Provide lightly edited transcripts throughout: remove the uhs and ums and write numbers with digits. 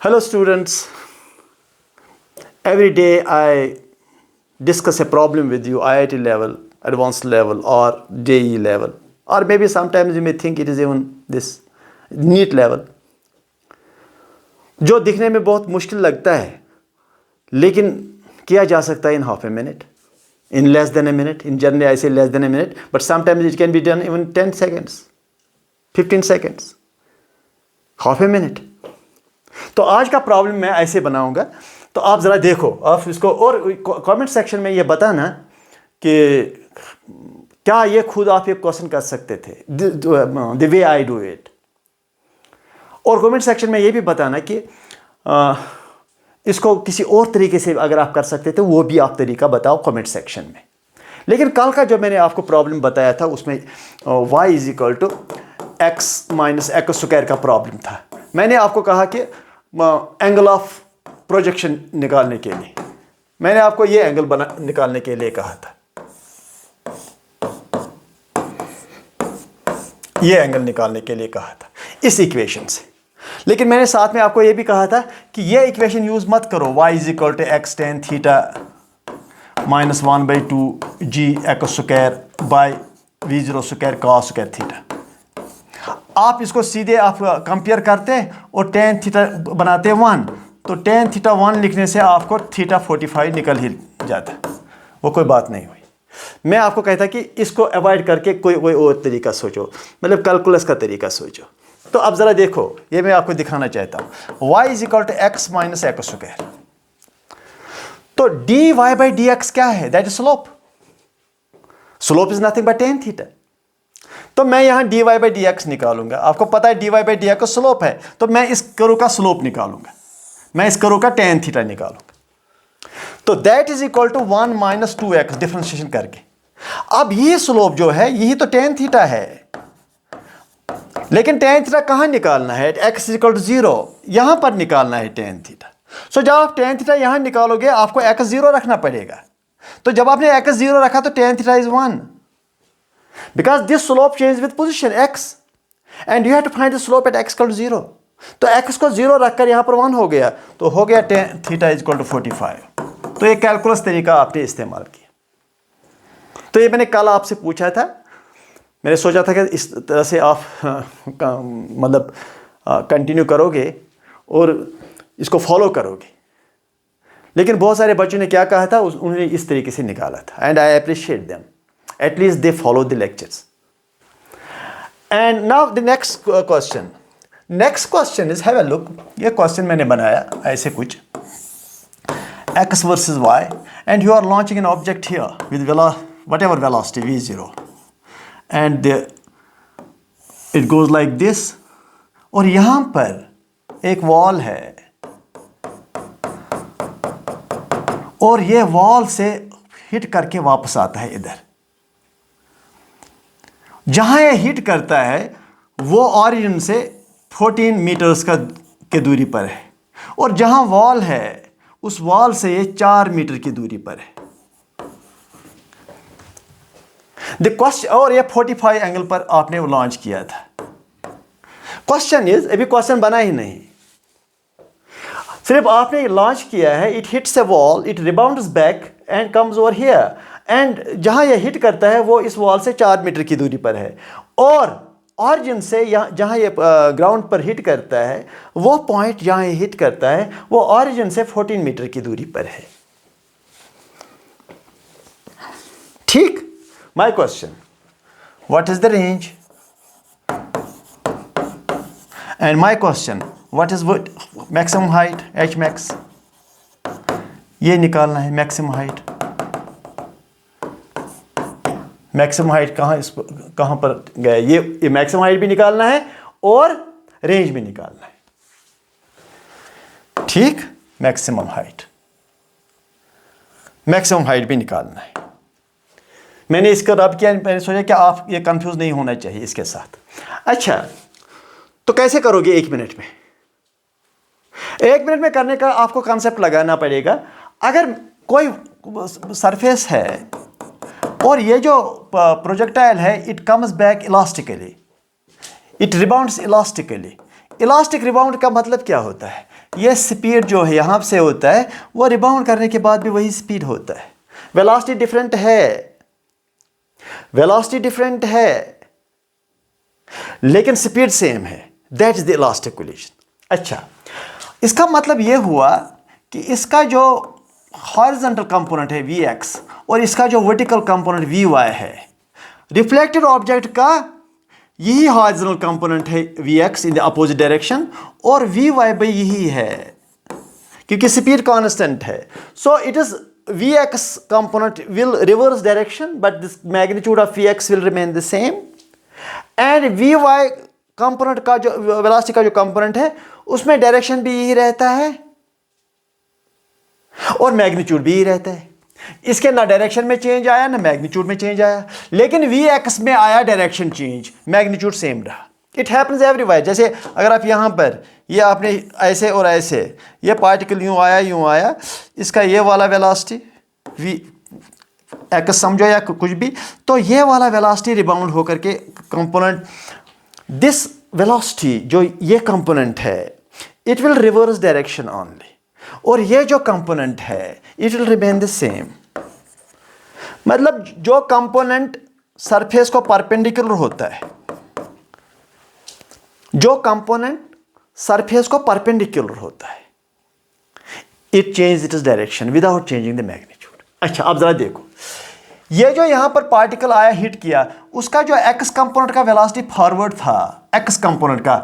Hello students, every day I discuss a problem with you, IIT level, advanced level or JEE level, or maybe sometimes you may think it is even this NEET level, जो दिखने में बहुत मुश्किल लगता है लेकिन किया जा सकता है in half a minute, in less than a minute. In generally I say less than a minute, but sometimes it can be done even 10 seconds, 15 seconds, half a minute. तो आज का प्रॉब्लम मैं ऐसे बनाऊंगा, तो आप ज़रा देखो, आप इसको और कमेंट सेक्शन में ये बताना कि क्या ये खुद आप ये क्वेश्चन कर सकते थे, the way I do it. और कमेंट सेक्शन में ये भी बताना कि इसको किसी और तरीके से अगर आप कर सकते थे वो भी आप तरीका बताओ कमेंट सेक्शन में. लेकिन कल का जो मैंने आपको प्रॉब्लम बताया था उसमें y is equal to X minus X square का प्रॉब्लम था. मैंने आपको कहा कि एंगल ऑफ प्रोजेक्शन निकालने के लिए मैंने आपको ये एंगल निकालने के लिए कहा था, ये एंगल निकालने के लिए कहा था इस इक्वेशन से. लेकिन मैंने साथ में आपको ये भी कहा था कि ये इक्वेशन यूज मत करो, y is equal to X tan theta minus 1/2 g X square by v0 square cos square theta. आप इसको सीधे आप कंपेयर करते और टेन थीटा बनाते 1, तो टेन थीटा 1 लिखने से आपको थीटा 45 निकल ही जाता, वो कोई बात नहीं हुई. मैं आपको कहता कि इसको अवॉइड करके कोई और तरीका सोचो, मतलब कैलकुलस का तरीका सोचो. तो अब ज़रा देखो, ये मैं आपको दिखाना चाहता हूँ. y is equal to X minus X square, तो dy बाई डी एक्स क्या है? That is slope. Slope is nothing but tan theta. तो मैं यहाँ dy बाई डी एक्स निकालूंगा. आपको पता है dy by D x slope है, तो मैं इस कर्व का स्लोप निकालूंगा, मैं इस कर्व का टेन थीटा निकालूंगा. तो that is equal to 1 minus 2x differentiation करके. अब ये स्लोप जो है यही तो टेन थीटा है, लेकिन टेन थीटा कहाँ निकालना है? x इज इक्वल टू 0, यहाँ पर निकालना है टेन थीटा. सो जब आप टेन थीटा यहाँ निकालोगे आपको x 0 रखना पड़ेगा. तो जब आपने x 0 रखा तो ten theta is 1, because this slope changes with position x and you have to find the slope at x equal to 0. तो x को 0 रखकर यहाँ पर 1 हो गया, तो हो गया tan theta is equal to 45. तो ये कैलकुलस तरीका आपने इस्तेमाल किया. तो ये मैंने कल आपसे पूछा था, मैंने सोचा था कि इस तरह से आप मतलब कंटिन्यू करोगे और इसको फॉलो करोगे. लेकिन बहुत सारे बच्चों ने क्या कहा था, उन्होंने इस तरीके से निकाला था, and I appreciate them. At least they follow the lectures. And now the next question. Next question is, have a look. ये question मैंने बनाया ऐसे कुछ, x versus y, and you are launching an object here with whatever velocity v0, and it goes like this. और यहाँ पर एक wall है और ये वॉल से हिट करके वापस आता है इधर. जहां ये हिट करता है वो ऑरिजिन से 14 मीटर्स के दूरी पर है, और जहां वॉल है उस वॉल से ये 4 मीटर की दूरी पर है. द क्वेश्चन, और ये 45 एंगल पर आपने लॉन्च किया था. क्वेश्चन इज, अभी क्वेश्चन बना ही नहीं, सिर्फ आपने लॉन्च किया है. It hits a wall, it rebounds back and comes over here, and जहां यह हिट करता है वो इस वॉल से 4 मीटर की दूरी पर है, और ऑरिजिन से जहां ये ग्राउंड पर हिट करता है वो पॉइंट जहां ये हिट करता है वो ऑरिजिन से 14 मीटर की दूरी पर है. ठीक. My question, what is the range? And my question, what is maximum height, h max? ये निकालना है मैक्सिमम हाइट. मैक्सिमम हाइट कहाँ पर गया? ये मैक्सिमम हाइट भी निकालना है और रेंज भी निकालना है. ठीक. मैक्सिमम हाइट भी निकालना है. मैंने इसका रब किया, मैंने सोचा कि आप ये कंफ्यूज नहीं होना चाहिए इसके साथ. अच्छा, तो कैसे करोगे? 1 मिनट में. 1 मिनट में करने का आपको कॉन्सेप्ट लगाना पड़ेगा. अगर कोई सरफेस है और ये जो प्रोजेक्टाइल है it comes back elastically, it rebounds elastically, elastic rebound का मतलब क्या होता है? ये स्पीड जो है यहाँ से होता है वो रिबाउंड करने के बाद भी वही स्पीड होता है। वेलोसिटी डिफरेंट है, वेलोसिटी डिफरेंट है लेकिन स्पीड सेम है। That is the elastic collision. अच्छा, इसका मतलब ये हुआ कि इसका जो हॉरिजॉन्टल कंपोनेंट है Vx और इसका जो वर्टिकल कंपोनेंट Vy है, रिफ्लेक्टेड ऑब्जेक्ट का यही हॉरिजॉन्टल कंपोनेंट है Vx in the opposite direction और Vy भी यही है क्योंकि स्पीड कांस्टेंट है। So it is Vx component will reverse direction but this magnitude of Vx will remain the same and Vy component का जो वेलोसिटी का जो कंपोनेंट है उसमें डायरेक्शन भी यही रहता है और मैग्नीट्यूड भी यही रहता है। इसके ना डायरेक्शन में चेंज आया ना मैग्नीट्यूड में चेंज आया, लेकिन Vx में आया डायरेक्शन चेंज, मैग्नीट्यूड सेम रहा। It happens everywhere. जैसे अगर आप यहाँ पर ये आपने ऐसे और ऐसे ये पार्टिकल यूँ आया, इसका ये वाला वेलोसिटी Vx समझो या कुछ भी, तो ये वाला वेलोसिटी रिबाउंड होकर के कंपोनेंट, दिस वेलोसिटी जो ये कंपोनेंट है it will reverse direction only और ये जो कंपोनेंट है it will remain the same. मतलब जो कंपोनेंट सरफेस को परपेंडिकुलर होता है, जो कंपोनेंट सरफेस को परपेंडिकुलर होता है, it change its direction without changing the magnitude. अच्छा, अब जरा देखो, ये जो यहां पर पार्टिकल आया हिट किया, उसका जो एक्स कंपोनेंट का वेलोसिटी फॉरवर्ड था, एक्स कंपोनेंट का,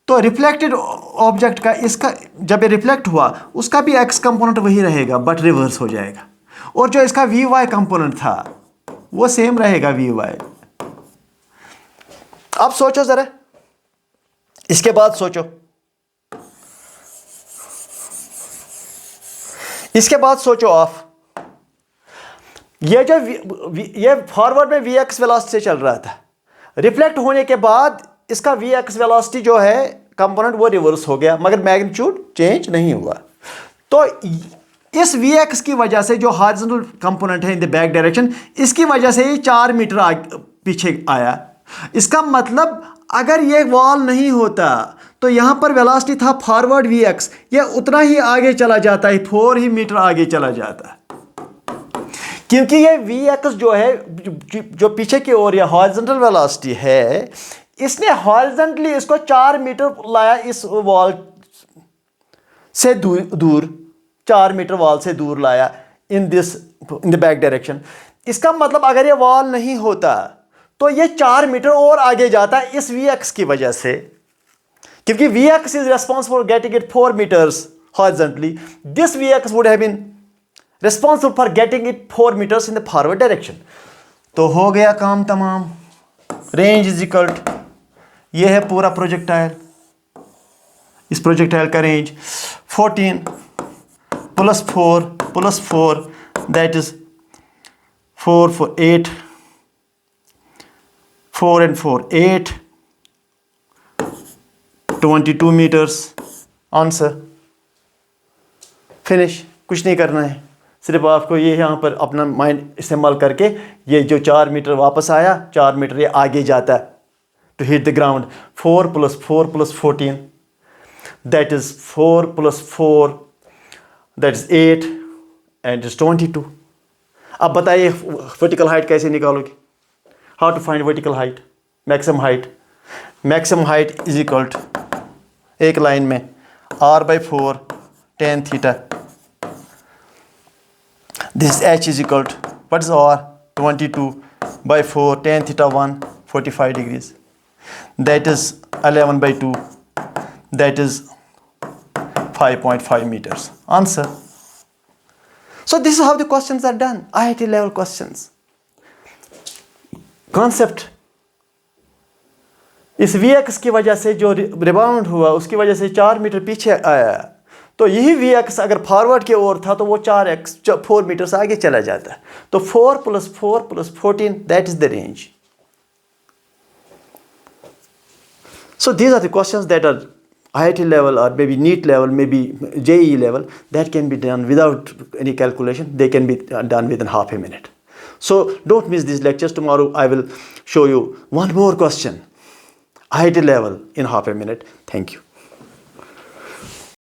तो रिफ्लेक्टेड ऑब्जेक्ट का इसका जब ये रिफ्लेक्ट हुआ उसका भी एक्स कंपोनेंट वही रहेगा बट रिवर्स हो जाएगा, और जो इसका वी वाई कंपोनेंट था वो सेम रहेगा वी वाई। अब सोचो जरा, इसके बाद सोचो, इसके बाद सोचो आप, ये जो ये फॉरवर्ड में Vx वेलोसिटी से चल रहा था, रिफ्लेक्ट होने के बाद इसका Vx वेलोसिटी जो है कंपोनेंट वो रिवर्स हो गया मगर मैग्नीट्यूड चेंज नहीं हुआ। तो इस Vx की वजह से जो हॉरिजॉन्टल कंपोनेंट है इन द बैक डायरेक्शन, इसकी वजह से ये 4 मीटर पीछे आया। इसका मतलब अगर ये वॉल नहीं होता तो यहां पर वेलोसिटी था फॉरवर्ड Vx, ये उतना ही आगे चला जाता है, 4 ही मीटर आगे चला जाता है, क्योंकि ये Vx जो है जो पीछे की ओर या हॉरिजॉन्टल वेलोसिटी है, इसने हॉरिजॉन्टली इसको 4 मीटर लाया इस वॉल से दूर 4 मीटर वॉल से दूर लाया इन द बैक डायरेक्शन। इसका मतलब अगर ये वॉल नहीं होता तो ये 4 मीटर और आगे जाता है इस Vx की वजह से, क्योंकि Vx is responsible for getting it 4 meters horizontally, this Vx would have been responsible for getting it 4 meters in the forward direction. तो हो गया काम तमाम। रेंज इज इक्वल टू, ये है पूरा प्रोजेक्टाइल, इस प्रोजेक्टाइल का range 14 + 4 that is 4 4 8 4 and 4 8 22 meters. Answer finish. कुछ नहीं करना है, सिर्फ आपको ये यहाँ पर अपना माइंड इस्तेमाल करके, ये जो 4 मीटर वापस आया, 4 मीटर ये आगे जाता है to hit the ground. 4 + 4 + 14 that is 4 + 4 that is 8 and is 22। अब बताइए वर्टिकल हाइट कैसे निकालोगे? How to find vertical height, maximum height? Maximum height is equal to, एक लाइन में r/4 tan theta, this h is equal to, what is r? 22/4 tan theta 1 45 degrees, that is 11/2, that is 5.5 meters. Answer. So this is how the questions are done, IIT level questions. Concept, इस Vx की वजह से जो rebound हुआ उसकी वजह से 4 metre पीछे आया, तो यही Vx अगर फॉरवर्ड की ओर था तो वो 4 मीटर से आगे चला जाता है। तो 4 + 4 + 14 that is the range. So these are the questions that are IIT level or maybe NEET level, maybe JEE level, that can be done without any calculation. They can be done within half a minute. So don't miss these lectures. Tomorrow I will show you one more question. IIT level in half a minute. Thank you.